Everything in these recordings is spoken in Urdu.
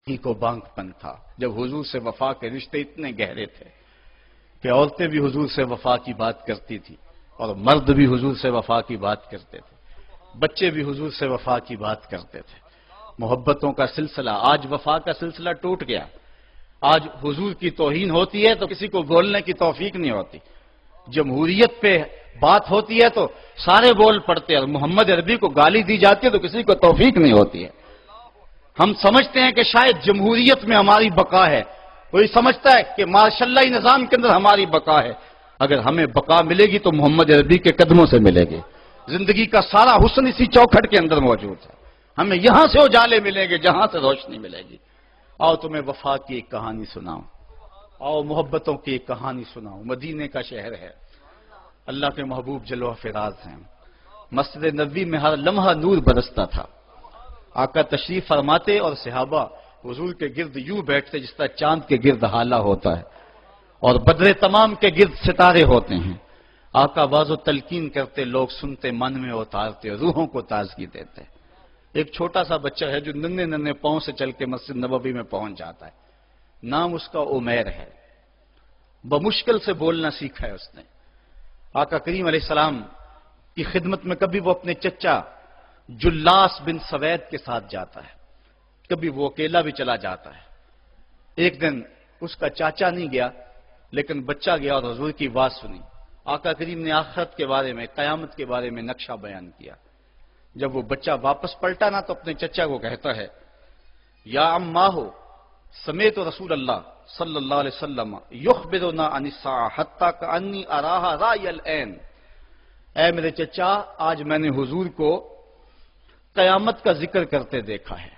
ہی کو بانگ پن تھا جب حضور سے وفا کے رشتے اتنے گہرے تھے کہ عورتیں بھی حضور سے وفا کی بات کرتی تھی اور مرد بھی حضور سے وفا کی بات کرتے تھے، بچے بھی حضور سے وفا کی بات کرتے تھے۔ محبتوں کا سلسلہ، آج وفا کا سلسلہ ٹوٹ گیا۔ آج حضور کی توہین ہوتی ہے تو کسی کو بولنے کی توفیق نہیں ہوتی، جمہوریت پہ بات ہوتی ہے تو سارے بول پڑتے ہیں، اور محمد عربی کو گالی دی جاتی ہے تو کسی کو توفیق نہیں ہوتی ہے۔ ہم سمجھتے ہیں کہ شاید جمہوریت میں ہماری بقا ہے، کوئی سمجھتا ہے کہ ماشاء اللہ نظام کے اندر ہماری بقا ہے۔ اگر ہمیں بقا ملے گی تو محمد عربی کے قدموں سے ملے گی۔ زندگی کا سارا حسن اسی چوکھٹ کے اندر موجود ہے۔ ہمیں یہاں سے اجالے ملیں گے جہاں سے روشنی ملے گی۔ آؤ تمہیں وفا کی ایک کہانی سناؤں، آؤ محبتوں کی ایک کہانی سناؤں۔ مدینے کا شہر ہے، اللہ کے محبوب جلوہ فراز ہیں۔ مسجد نبوی میں ہر لمحہ نور برستا تھا۔ آقا تشریف فرماتے اور صحابہ حضور کے گرد یوں بیٹھتے جس طرح چاند کے گرد ہالہ ہوتا ہے اور بدر تمام کے گرد ستارے ہوتے ہیں۔ آقا واز و تلقین کرتے، لوگ سنتے، من میں اتارتے، روحوں کو تازگی دیتے۔ ایک چھوٹا سا بچہ ہے جو ننھے ننھے پاؤں سے چل کے مسجد نبوی میں پہنچ جاتا ہے، نام اس کا عمیر ہے۔ بمشکل سے بولنا سیکھا ہے اس نے۔ آقا کریم علیہ السلام کی خدمت میں کبھی وہ اپنے چچا جلاس بن سوید کے ساتھ جاتا ہے، کبھی وہ اکیلا بھی چلا جاتا ہے۔ ایک دن اس کا چاچا نہیں گیا لیکن بچہ گیا اور حضور کی بات سنی۔ آقا کریم نے آخرت کے بارے میں، قیامت کے بارے میں نقشہ بیان کیا۔ جب وہ بچہ واپس پلٹا نا تو اپنے چچا کو کہتا ہے، یا اماہ سمیت رسول اللہ صلی اللہ علیہ وسلم یخبرنا عن الساعہ حتی کانی اراہا رای العین۔ اے میرے چچا، آج میں نے حضور کو قیامت کا ذکر کرتے دیکھا ہے،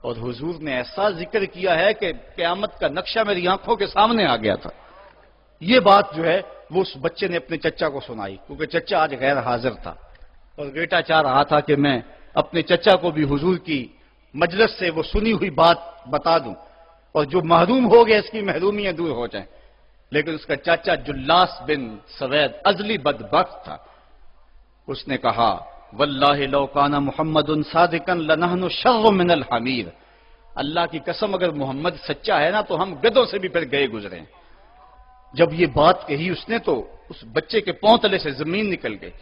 اور حضور نے ایسا ذکر کیا ہے کہ قیامت کا نقشہ میری آنکھوں کے سامنے آ گیا تھا۔ یہ بات جو ہے وہ اس بچے نے اپنے چچا کو سنائی، کیونکہ چچا آج غیر حاضر تھا اور بیٹا چاہ رہا تھا کہ میں اپنے چچا کو بھی حضور کی مجلس سے وہ سنی ہوئی بات بتا دوں اور جو محروم ہو گیا اس کی محرومیاں دور ہو جائیں۔ لیکن اس کا چاچا جلاس بن سوید ازلی بدبخت تھا۔ اس نے کہا، واللہ لو کان محمد صادقا لنحن شر من الحمیر۔ اللہ کی قسم اگر محمد سچا ہے نا تو ہم گدھوں سے بھی پھر گئے گزرے ہیں۔ جب یہ بات کہی اس نے تو اس بچے کے پاؤں تلے سے زمین نکل گئی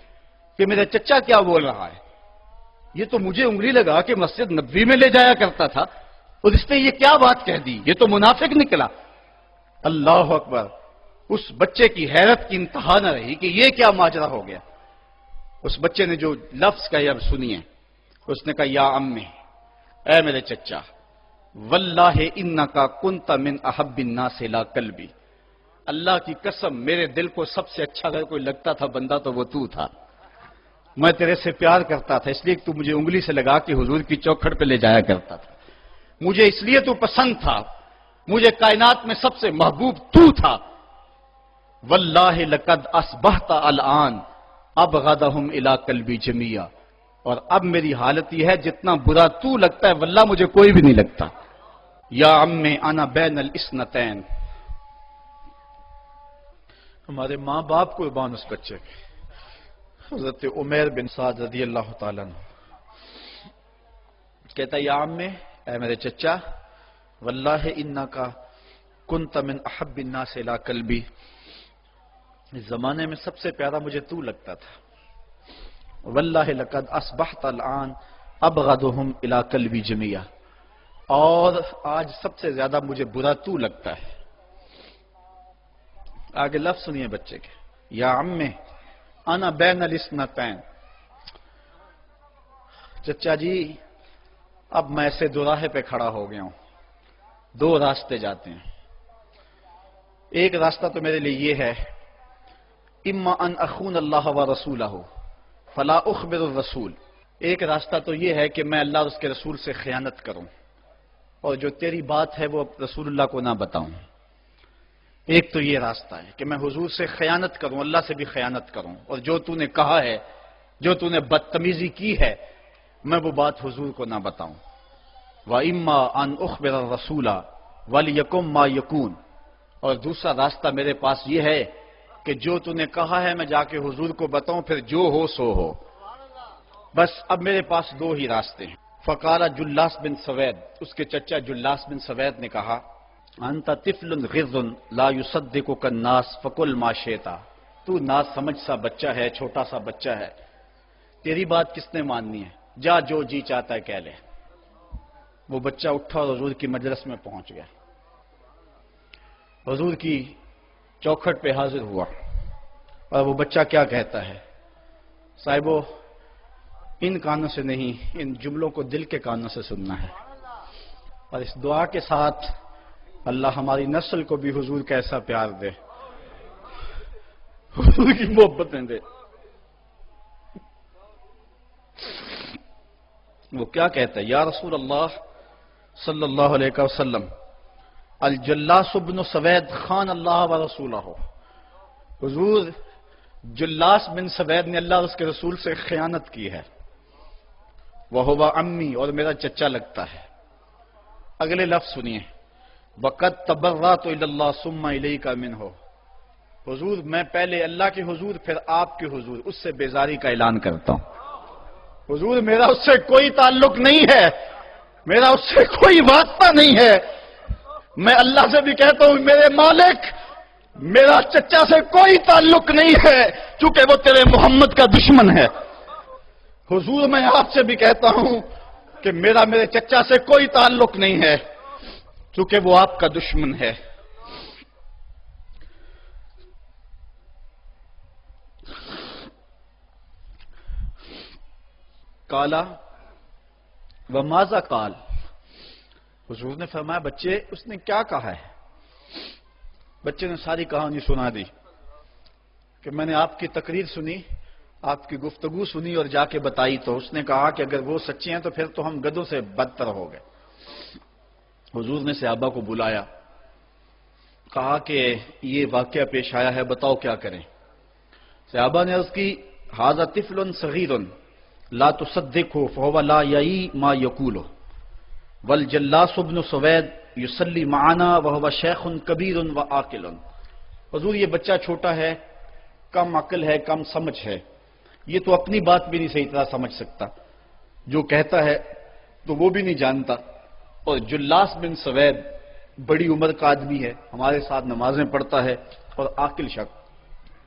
کہ میرا چچا کیا بول رہا ہے، یہ تو مجھے انگلی لگا کہ مسجد نبوی میں لے جایا کرتا تھا اور اس نے یہ کیا بات کہہ دی، یہ تو منافق نکلا۔ اللہ اکبر! اس بچے کی حیرت کی انتہا نہ رہی کہ یہ کیا ماجرا ہو گیا۔ اس بچے نے جو لفظ کہے اب سنیے، اس نے کہا، یا امی، اے میرے چچا، واللہ انکا کنت من احب الناس الی قلبی۔ اللہ کی قسم میرے دل کو سب سے اچھا اگر کوئی لگتا تھا بندہ تو وہ تو تھا۔ میں تیرے سے پیار کرتا تھا اس لیے کہ تو مجھے انگلی سے لگا کے حضور کی چوکھٹ پہ لے جایا کرتا تھا۔ مجھے اس لیے تو پسند تھا، مجھے کائنات میں سب سے محبوب تو تھا۔ واللہ لقد اصبحت الان ابغضهم الی قلبی جمیعا۔ اور اب میری حالت یہ ہے جتنا برا تو لگتا ہے واللہ مجھے کوئی بھی نہیں لگتا۔ یا امی انا بین الاثنتین۔ ہمارے ماں باپ قربان اس بچے کے۔ حضرت عمیر بن سعد رضی اللہ تعالیٰ عنہ کہتا ہے، یا امی، اے میرے چچا، واللہ انکا کنت من احب الناس الی قلبی۔ اس زمانے میں سب سے پیارا مجھے تو لگتا تھا۔ واللہ لقد اصبحت الان ابغضهم الی قلبی جمیعا۔ اور آج سب سے زیادہ مجھے برا تو لگتا ہے۔ آگے لفظ سنیے بچے کے، یا امی انا بین الاثنتین۔ چچا جی اب میں ایسے دوراہے پہ کھڑا ہو گیا ہوں، دو راستے جاتے ہیں۔ ایک راستہ تو میرے لیے یہ ہے، اما ان اخون اللہ و رسولہ فلا اخبر الرسول۔ ایک راستہ تو یہ ہے کہ میں اللہ اور اس کے رسول سے خیانت کروں اور جو تیری بات ہے وہ رسول اللہ کو نہ بتاؤں۔ ایک تو یہ راستہ ہے کہ میں حضور سے خیانت کروں، اللہ سے بھی خیانت کروں، اور جو تو نے کہا ہے، جو تو نے بدتمیزی کی ہے، میں وہ بات حضور کو نہ بتاؤں۔ وَإِمَّا أَنْ أُخْبِرَ الرَّسُولَ وَلْيَكُنْ مَا يَكُونُ۔ اور دوسرا راستہ میرے پاس یہ ہے کہ جو تو نے کہا ہے میں جا کے حضور کو بتاؤں، پھر جو ہو سو ہو۔ بس اب میرے پاس دو ہی راستے ہیں۔ فقال جلاس بن سوید، اس کے چچا جلاس بن سوید نے کہا انت طفل غض لا يصدقك الناس فقل ما شئت، تو نا سمجھ سا بچہ ہے، چھوٹا سا بچہ ہے، تیری بات کس نے ماننی ہے، جا جو جی چاہتا ہے کہہ لے۔ وہ بچہ اٹھا اور حضور کی مجلس میں پہنچ گیا، حضور کی چوکھٹ پہ حاضر ہوا، اور وہ بچہ کیا کہتا ہے، صاحبو ان کانوں سے نہیں، ان جملوں کو دل کے کانوں سے سننا ہے، اور اس دعا کے ساتھ اللہ ہماری نسل کو بھی حضور کا ایسا پیار دے، حضور کی محبتیں دے۔ وہ کیا کہتا ہے، یا رسول اللہ صلی اللہ علیہ وسلم الجلاس بن سوید خان اللہ و رسولہ، حضور جلاس بن سوید نے اللہ اور اس کے رسول سے خیانت کی ہے، وَهُوَ عَمِّي، اور میرا چچا لگتا ہے۔ اگلے لفظ سنیے، وَقَدْ تَبَرَّأْتُ إِلَى اللَّهِ ثُمَّ إِلَيْكَ مِنْهُ، حضور میں پہلے اللہ کے حضور پھر آپ کے حضور اس سے بیزاری کا اعلان کرتا ہوں، حضور میرا اس سے کوئی تعلق نہیں ہے، میرا اس سے کوئی واسطہ نہیں ہے، میں اللہ سے بھی کہتا ہوں میرے مالک میرا چچا سے کوئی تعلق نہیں ہے، چونکہ وہ تیرے محمد کا دشمن ہے۔ حضور میں آپ سے بھی کہتا ہوں کہ میرا میرے چچا سے کوئی تعلق نہیں ہے، چونکہ وہ آپ کا دشمن ہے۔ کالا وماذا قال، حضور نے فرمایا بچے اس نے کیا کہا ہے؟ بچے نے ساری کہانی سنا دی کہ میں نے آپ کی تقریر سنی، آپ کی گفتگو سنی اور جا کے بتائی، تو اس نے کہا کہ اگر وہ سچے ہیں تو پھر تو ہم گدھوں سے بدتر ہو گئے۔ حضور نے صحابہ کو بلایا، کہا کہ یہ واقعہ پیش آیا ہے، بتاؤ کیا کریں۔ صحابہ نے عرض کی ھذا طفل صغیر لا تصدقه فهو لا یعی ما یقول والجلاس بن سوید یصلی معنا وهو شیخ کبیر وعاقل، حضور یہ بچہ چھوٹا ہے، کم عقل ہے، کم سمجھ ہے، یہ تو اپنی بات بھی نہیں صحیح طرح سمجھ سکتا، جو کہتا ہے تو وہ بھی نہیں جانتا، اور جلاس بن سوید بڑی عمر کا آدمی ہے، ہمارے ساتھ نمازیں پڑھتا ہے اور عاقل شخص،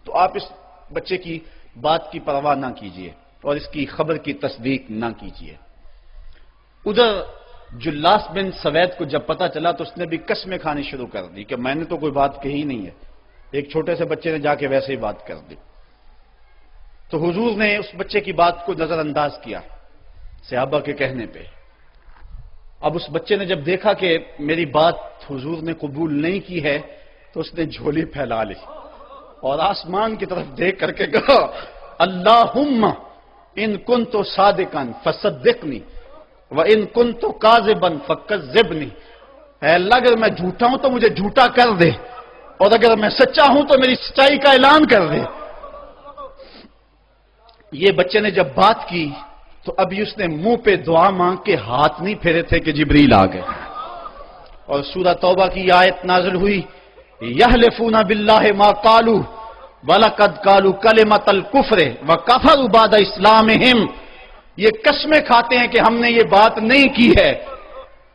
تو آپ اس بچے کی بات کی پرواہ نہ کیجیے اور اس کی خبر کی تصدیق نہ کیجیے۔ ادھر جلاس بن سوید کو جب پتا چلا تو اس نے بھی قسمیں کھانی شروع کر دی کہ میں نے تو کوئی بات کہی نہیں ہے، ایک چھوٹے سے بچے نے جا کے ویسے ہی بات کر دی۔ تو حضور نے اس بچے کی بات کو نظر انداز کیا صحابہ کے کہنے پہ۔ اب اس بچے نے جب دیکھا کہ میری بات حضور نے قبول نہیں کی ہے تو اس نے جھولی پھیلا لی اور آسمان کی طرف دیکھ کر کے کہا اللہم ان کنت صادقا فصدقنی وان کنت کاذبا فکذبنی، اے اللہ اگر میں جھوٹا ہوں تو مجھے جھوٹا کر دے، اور اگر میں سچا ہوں تو میری سچائی کا اعلان کر دے۔ یہ بچے نے جب بات کی تو ابھی اس نے منہ پہ دعا مانگ کے ہاتھ نہیں پھیرے تھے کہ جبریل آ گئے، اور سورہ توبہ کی آیت نازل ہوئی یحلفون باللہ ما قالوا وَلَقَدْ قَالُوا كَلِمَةَ الْكُفْرِ وَكَفَرُوا بَعْدَ إِسْلَامِهِمْ، یہ قسمیں کھاتے ہیں کہ ہم نے یہ بات نہیں کی ہے،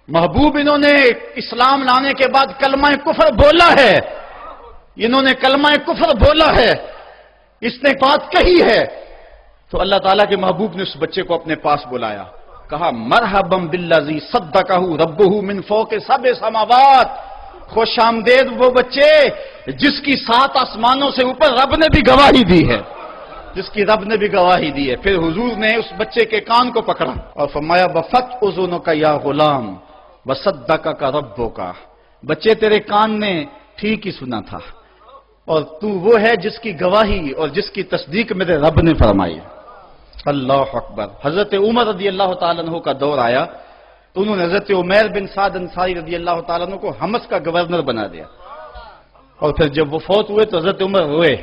محبوب انہوں نے اسلام لانے کے بعد کلمہ کفر بولا ہے، انہوں نے کلمہ کفر بولا ہے، اس نے بات کہی ہے۔ تو اللہ تعالیٰ کے محبوب نے اس بچے کو اپنے پاس بلایا، کہا مرحبا بالذی صدقہ ربہ من فوق سبع سماوات، خوش آمدید وہ بچے جس کی 7 آسمانوں سے اوپر رب نے بھی گواہی دی ہے، جس کی رب نے بھی گواہی دی ہے۔ پھر حضور نے اس بچے کے کان کو پکڑا اور فرمایا وفت اذنک یا غلام وصدقک ربک، بچے تیرے کان نے ٹھیک ہی سنا تھا اور تو وہ ہے جس کی گواہی اور جس کی تصدیق میرے رب نے فرمائی۔ اللہ اکبر۔ حضرت عمر رضی اللہ تعالیٰ عنہ کا دور آیا تو انہوں نے حضرت عمیر بن سعد انصاری رضی اللہ تعالیٰ عنہ کو حمص کا گورنر بنا دیا، اور پھر جب وہ فوت ہوئے تو حضرت عمر روئے،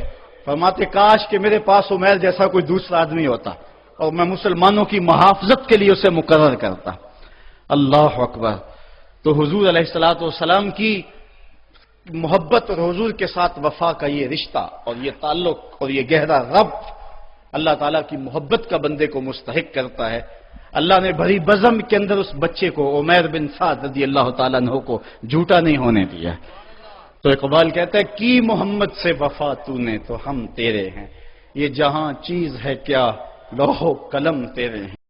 فرماتے کاش کہ میرے پاس عمیر جیسا کوئی دوسرا آدمی ہوتا اور میں مسلمانوں کی محافظت کے لیے اسے مقرر کرتا۔ اللہ اکبر۔ تو حضور علیہ الصلوۃ والسلام کی محبت اور حضور کے ساتھ وفا کا یہ رشتہ اور یہ تعلق اور یہ گہرا ربط اللہ تعالیٰ کی محبت کا بندے کو مستحق کرتا ہے۔ اللہ نے بھری بزم کے اندر اس بچے کو عمیر بن سعد رضی اللہ تعالیٰ عنہ کو جھوٹا نہیں ہونے دیا. تو اقبال کہتا ہے کی محمد سے وفا تو نے تو ہم تیرے ہیں، یہ جہاں چیز ہے کیا لوح و قلم تیرے ہیں.